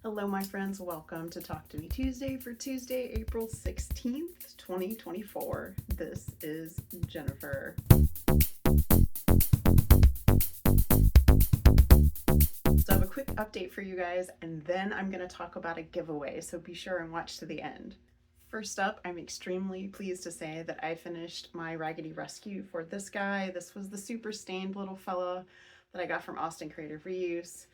Hello, my friends. Welcome to Talk to Me Tuesday for Tuesday, April 16th, 2024. This is Jennifer. So I have a quick update for you guys, and then I'm going to talk about a giveaway, so be sure and watch to the end. First up, I'm extremely pleased to say that I finished my Raggedy Rescue for this guy. This was the super stained little fella that I got from Austin Creative Reuse.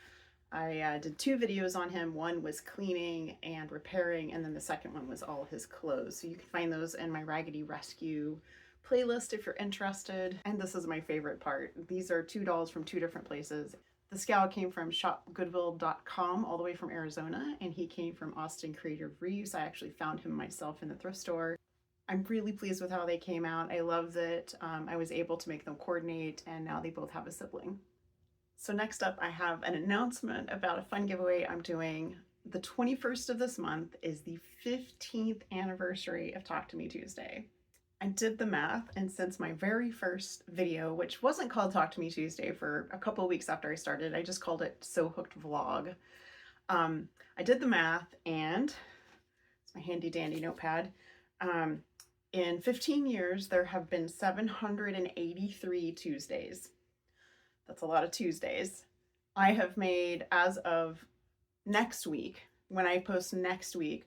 I did 2 videos on him. One was cleaning and repairing, and then the second one was all his clothes. So you can find those in my Raggedy Rescue playlist if you're interested. And this is my favorite part. These are 2 dolls from 2 different places. The scow came from shopgoodwill.com all the way from Arizona, and he came from Austin Creative Reuse. I actually found him myself in the thrift store. I'm really pleased with how they came out. I love that I was able to make them coordinate, and now they both have a sibling. So next up, I have an announcement about a fun giveaway I'm doing. The 21st of this month is the 15th anniversary of Talk to Me Tuesday. I did the math, and since my very first video, which wasn't called Talk to Me Tuesday for a couple of weeks after I started, I just called it So Hooked Vlog. I did the math, and it's my handy dandy notepad. In 15 years, there have been 783 Tuesdays. That's a lot of Tuesdays. I have made, as of next week, when I post next week,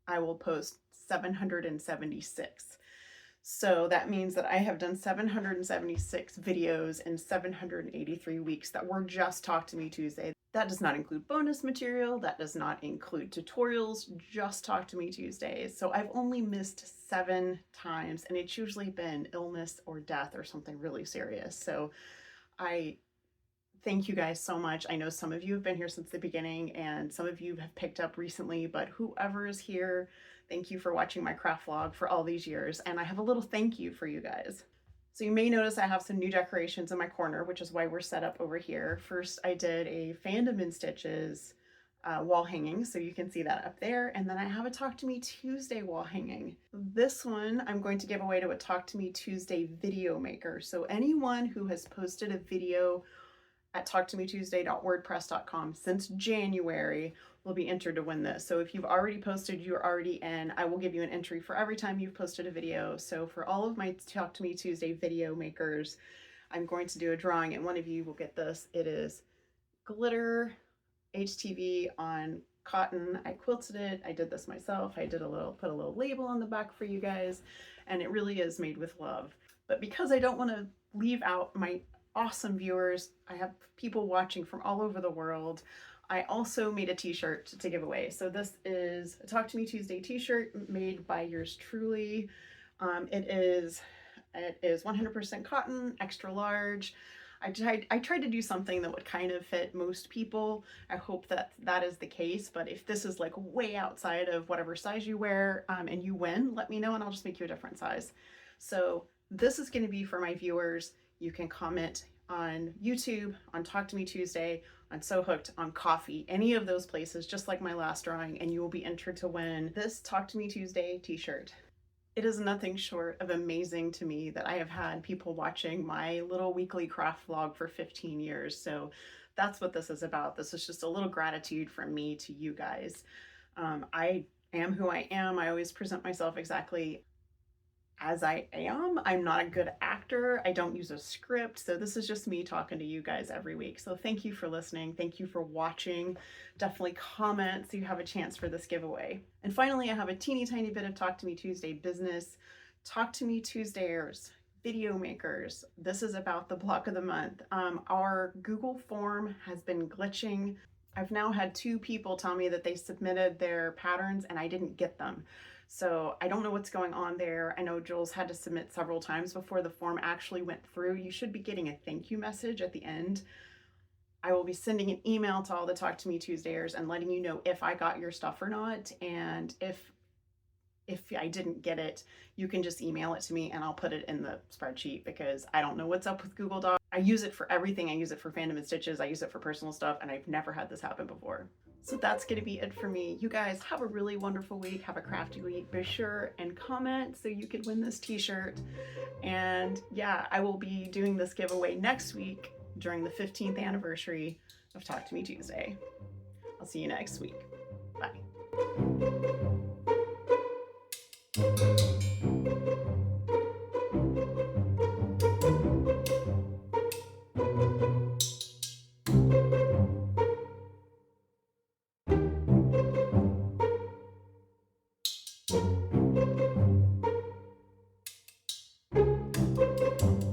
I will post 776. So that means that I have done 776 videos in 783 weeks that were just Talk to Me Tuesday. That does not include bonus material. That does not include tutorials, just Talk to Me Tuesdays. So I've only missed 7 times, and it's usually been illness or death or something really serious. So I thank you guys so much. I know some of you have been here since the beginning, and some of you have picked up recently, but whoever is here, thank you for watching my craft vlog for all these years. And I have a little thank you for you guys. So you may notice I have some new decorations in my corner, which is why we're set up over here. First, I did a Fandom in Stitches wall hanging, so you can see that up there. And then I have a Talk to Me Tuesday wall hanging. This one I'm going to give away to a Talk to Me Tuesday video maker. So anyone who has posted a video at talktometuesday.wordpress.com since January will be entered to win this. So if you've already posted, you're already in. I will give you an entry for every time you've posted a video. So for all of my Talk to Me Tuesday video makers, I'm going to do a drawing, and one of you will get this. It is glitter HTV on cotton. I quilted it. I did this myself. I did put a little label on the back for you guys, and it really is made with love. But because I don't want to leave out my awesome viewers, I have people watching from all over the world, I also made a t-shirt to give away. So this is a Talk to Me Tuesday t-shirt made by yours truly. It is 100% cotton, extra large. I tried to do something that would kind of fit most people. I hope that that is the case, but if this is like way outside of whatever size you wear and you win, let me know and I'll just make you a different size. So this is going to be for my viewers. You can comment on YouTube, on Talk to Me Tuesday, on So Hooked, on Coffee, any of those places, just like my last drawing, and you will be entered to win this Talk to Me Tuesday t-shirt. It is nothing short of amazing to me that I have had people watching my little weekly craft vlog for 15 years. So that's what this is about. This is just a little gratitude from me to you guys. I am who I am. I always present myself exactly as I am. I'm not a good actor. I don't use a script. So this is just me talking to you guys every week. So thank you for listening. Thank you for watching. Definitely comment so you have a chance for this giveaway. And finally, I have a teeny tiny bit of Talk to Me Tuesday business. Talk to Me Tuesdayers, video makers. This is about the block of the month. Our Google form has been glitching. I've now had 2 people tell me that they submitted their patterns and I didn't get them. So I don't know what's going on there. I know Jules had to submit several times before the form actually went through. You should be getting a thank you message at the end. I will be sending an email to all the Talk to Me Tuesdayers and letting you know if I got your stuff or not. And if I didn't get it, you can just email it to me and I'll put it in the spreadsheet because I don't know what's up with Google Docs. I use it for everything. I use it for Fandom and Stitches. I use it for personal stuff, and I've never had this happen before. So that's going to be it for me. You guys have a really wonderful week. Have a crafty week. Be sure and comment so you could win this t-shirt. And yeah, I will be doing this giveaway next week during the 15th anniversary of Talk to Me Tuesday. I'll see you next week. Bye.